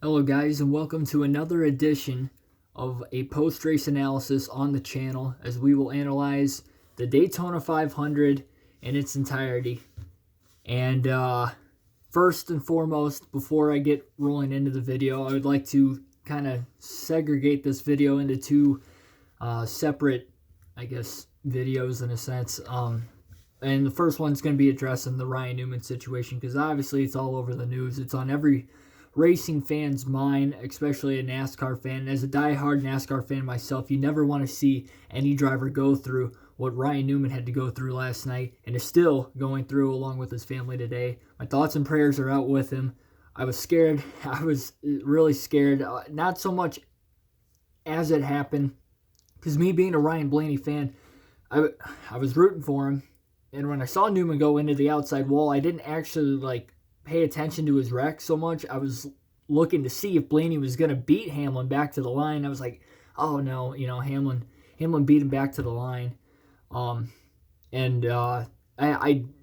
Hello, guys, and welcome to another edition of a post-race analysis on the channel as we will analyze the Daytona 500 in its entirety. And first and foremost, before I get rolling into the video, I would like to kind of segregate this video into two separate, I guess, videos in a sense. And the first one's going to be addressing the Ryan Newman situation because obviously it's all over the news. It's on every racing fan's mind, especially a NASCAR fan. As a diehard NASCAR fan myself, you never want to see any driver go through what Ryan Newman had to go through last night and is still going through along with his family today. My thoughts and prayers are out with him. I was scared. I was really scared. Not so much as it happened, because me being a Ryan Blaney fan, I was rooting for him. And when I saw Newman go into the outside wall, I didn't actually pay attention to his wreck so much. I was looking to see if Blaney was going to beat Hamlin back to the line. I was like, oh no, Hamlin beat him back to the line. I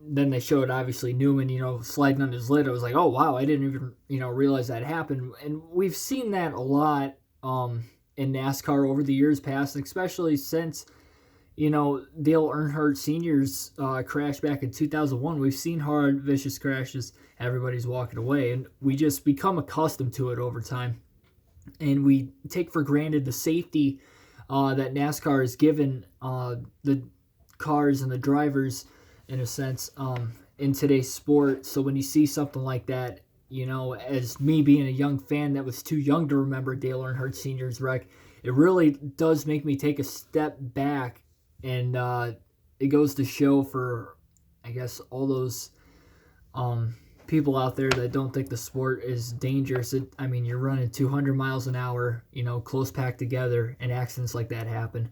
then they showed obviously Newman, sliding on his lid. I was like, oh wow, I didn't even, realize that happened. And we've seen that a lot in NASCAR over the years past, especially since Dale Earnhardt Sr.'s crash back in 2001. We've seen hard, vicious crashes. Everybody's walking away, and we just become accustomed to it over time. And we take for granted the safety that NASCAR has given the cars and the drivers, in a sense, in today's sport. So when you see something like that, as me being a young fan that was too young to remember Dale Earnhardt Sr.'s wreck, it really does make me take a step back. And it goes to show for, I guess, all those people out there that don't think the sport is dangerous. You're running 200 miles an hour, close packed together, and accidents like that happen.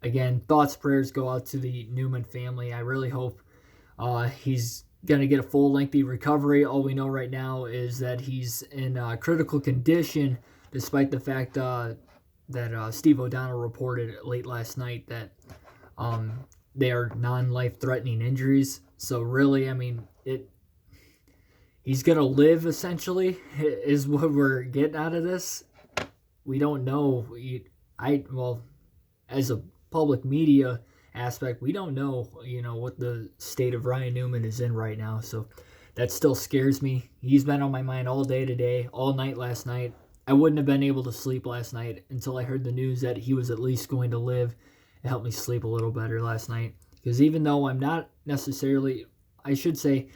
Again, thoughts, prayers go out to the Newman family. I really hope he's going to get a full, lengthy recovery. All we know right now is that he's in critical condition, despite the fact that Steve O'Donnell reported late last night that they are non-life-threatening injuries. So really, he's going to live, essentially, is what we're getting out of this. We don't know. As a public media aspect, we don't know, what the state of Ryan Newman is in right now. So that still scares me. He's been on my mind all day today, all night last night. I wouldn't have been able to sleep last night until I heard the news that he was at least going to live. It helped me sleep a little better last night. Because even though I'm not necessarily, I should say,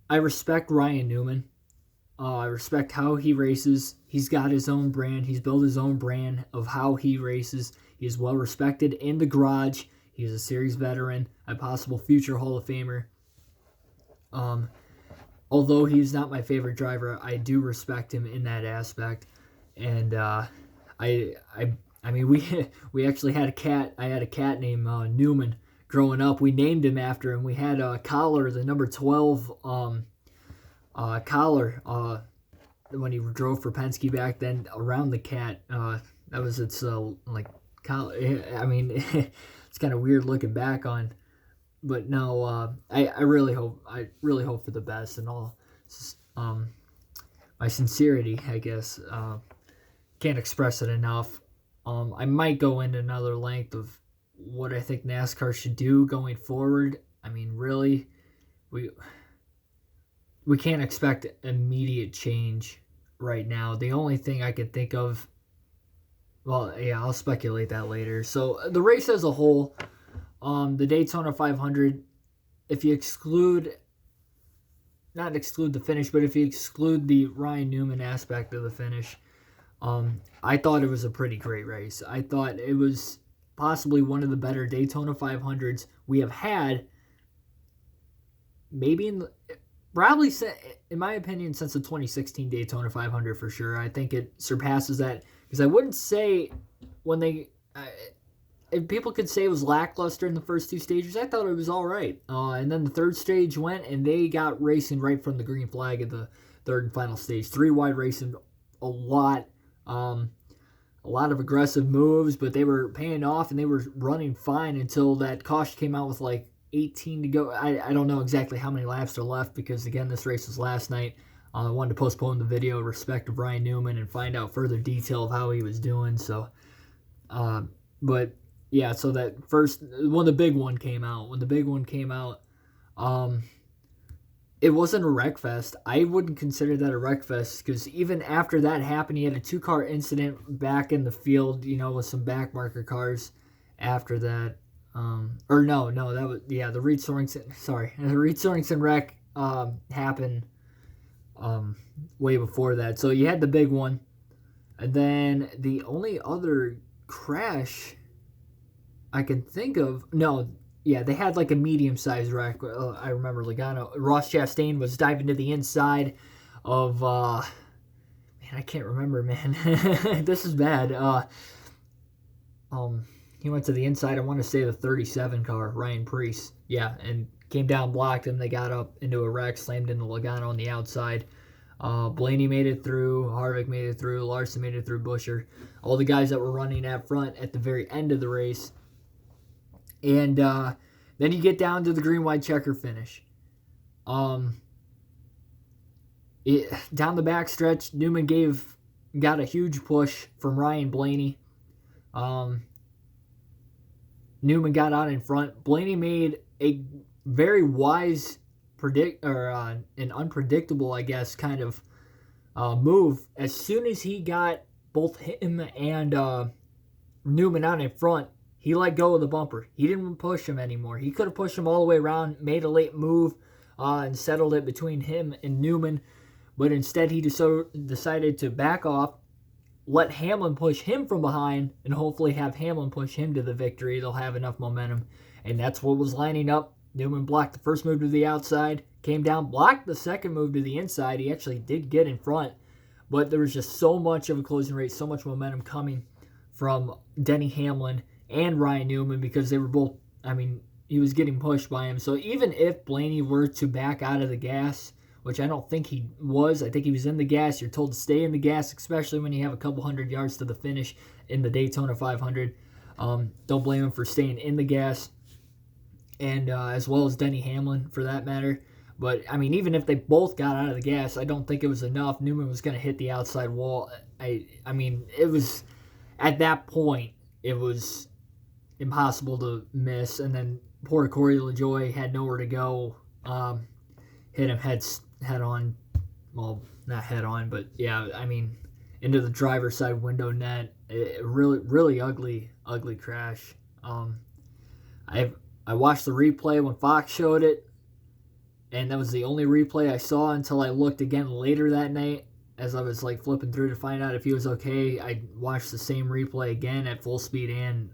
I respect Ryan Newman. I respect how he races. He's got his own brand. He's built his own brand of how he races. He's well respected in the garage. He's a series veteran, a possible future Hall of Famer. Although he's not my favorite driver, I do respect him in that aspect. And we actually had a cat. I had a cat named Newman growing up. We named him after him. We had a collar, the number 12 collar, when he drove for Penske back then, around the cat. That was its collar. It's kind of weird looking back on. But no, I really hope for the best, and all my sincerity, I guess, can't express it enough. I might go into another length of what I think NASCAR should do going forward. Really, we can't expect immediate change right now. The only thing I could think of, I'll speculate that later. So the race as a whole. The Daytona 500, if you not exclude the finish, but if you exclude the Ryan Newman aspect of the finish, I thought it was a pretty great race. I thought it was possibly one of the better Daytona 500s we have had, maybe probably, in my opinion, since the 2016 Daytona 500 for sure. I think it surpasses that, because I wouldn't say if people could say it was lackluster in the first two stages, I thought it was all right. And then the third stage went, and they got racing right from the green flag at the third and final stage. 3-wide racing, a lot of aggressive moves, but they were paying off, and they were running fine until that caution came out with 18 to go. I don't know exactly how many laps are left, because, again, this race was last night. I wanted to postpone the video in respect of Ryan Newman and find out further detail of how he was doing. So, but yeah, so that first, when the big one came out, it wasn't a wreck fest. I wouldn't consider that a wreck fest because even after that happened, he had a 2-car incident back in the field, with some backmarker cars after that. Or no, that was, the Reed Sorensen wreck happened way before that. So you had the big one. And then the only other crash I can think of, they had like a medium-sized wreck. I remember Ross Chastain was diving to the inside of, man, I can't remember, man. This is bad. He went to the inside, I want to say the 37 car, Ryan Preece. Yeah, and came down, blocked him. They got up into a wreck, slammed into Logano on the outside. Blaney made it through. Harvick made it through. Larson made it through. Busher. All the guys that were running at front at the very end of the race. And then you get down to the green, white checker finish. Down the back stretch, Newman got a huge push from Ryan Blaney. Newman got out in front. Blaney made a very wise an unpredictable, I guess, kind of move. As soon as he got both him and Newman out in front, he let go of the bumper. He didn't push him anymore. He could have pushed him all the way around, made a late move, and settled it between him and Newman. But instead, he decided to back off, let Hamlin push him from behind, and hopefully have Hamlin push him to the victory. They'll have enough momentum. And that's what was lining up. Newman blocked the first move to the outside, came down, blocked the second move to the inside. He actually did get in front, but there was just so much of a closing race, so much momentum coming from Denny Hamlin and Ryan Newman because they were both, he was getting pushed by him. So even if Blaney were to back out of the gas, which I don't think he was. I think he was in the gas. You're told to stay in the gas, especially when you have a couple hundred yards to the finish in the Daytona 500. Don't blame him for staying in the gas, and as well as Denny Hamlin for that matter. But, even if they both got out of the gas, I don't think it was enough. Newman was going to hit the outside wall. It was, at that point, it was impossible to miss. And then poor Corey LaJoie had nowhere to go. Hit him head on, well, not head on, but yeah, into the driver's side window net. Really, really ugly crash. I watched the replay when Fox showed it, and that was the only replay I saw until I looked again later that night as I was flipping through to find out if he was okay. I watched the same replay again at full speed and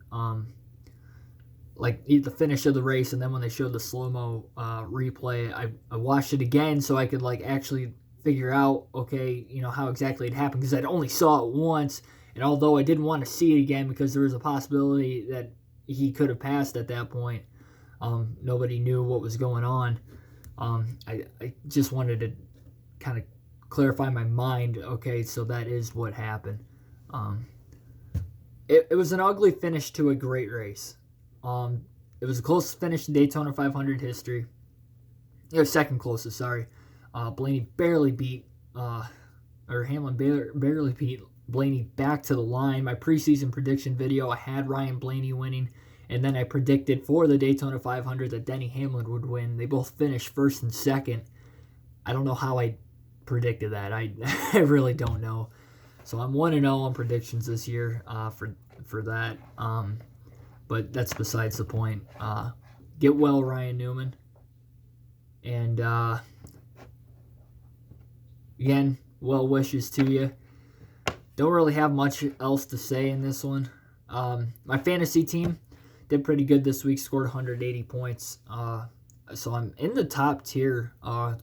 the finish of the race, and then when they showed the slow-mo replay, I watched it again so I could actually figure out, okay, how exactly it happened, because I'd only saw it once, and although I didn't want to see it again because there was a possibility that he could have passed at that point, nobody knew what was going on. I just wanted to kind of clarify my mind, okay, so that is what happened. It was an ugly finish to a great race. It was the closest finish in Daytona 500 history. It was second closest, sorry. Blaney barely beat, Hamlin barely beat Blaney back to the line. My preseason prediction video, I had Ryan Blaney winning, and then I predicted for the Daytona 500 that Denny Hamlin would win. They both finished first and second. I don't know how I predicted that. I really don't know. So I'm 1-0 on predictions this year for that. But that's besides the point. Get well, Ryan Newman. And again, well wishes to you. Don't really have much else to say in this one. My fantasy team did pretty good this week, scored 180 points. So I'm in the top tier.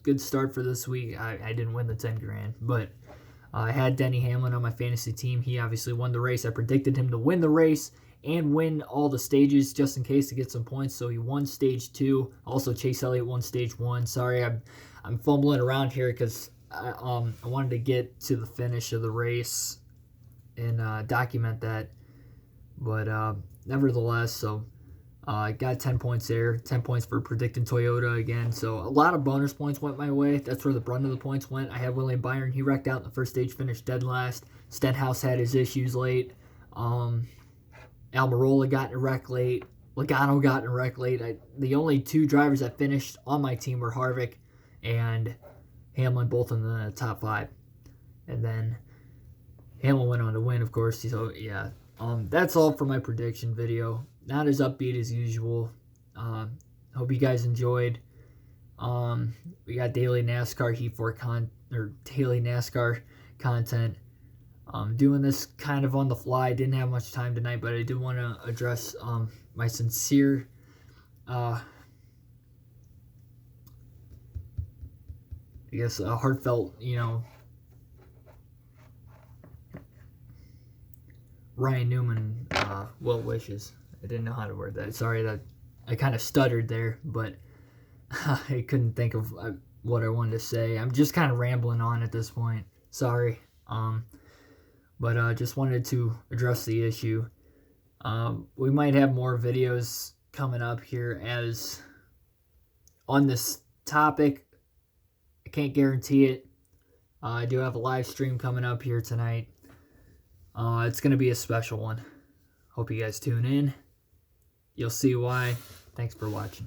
Good start for this week. I didn't win the 10 grand, but I had Denny Hamlin on my fantasy team. He obviously won the race. I predicted him to win the race and win all the stages just in case to get some points. So he won stage 2. Also, Chase Elliott won stage 1. Sorry, I'm fumbling around here because I wanted to get to the finish of the race and document that. But nevertheless, so I got 10 points there, 10 points for predicting Toyota again. So a lot of bonus points went my way. That's where the brunt of the points went. I had William Byron. He wrecked out in the first stage, finished dead last. Stenhouse had his issues late. Almirola got in a wreck late. Logano got in a wreck late. The only two drivers that finished on my team were Harvick and Hamlin, both in the top 5. And then Hamlin went on to win, of course. So, yeah. That's all for my prediction video. Not as upbeat as usual. Hope you guys enjoyed. We got daily NASCAR Heat 4 daily NASCAR content. Doing this kind of on the fly. Didn't have much time tonight, but I did want to address my sincere I guess a heartfelt, Ryan Newman well wishes. I didn't know how to word that. Sorry that I kind of stuttered there, but I couldn't think of what I wanted to say. I'm just kind of rambling on at this point. Sorry. But just wanted to address the issue. We might have more videos coming up here as on this topic. I can't guarantee it. I do have a live stream coming up here tonight. It's going to be a special one. Hope you guys tune in. You'll see why. Thanks for watching.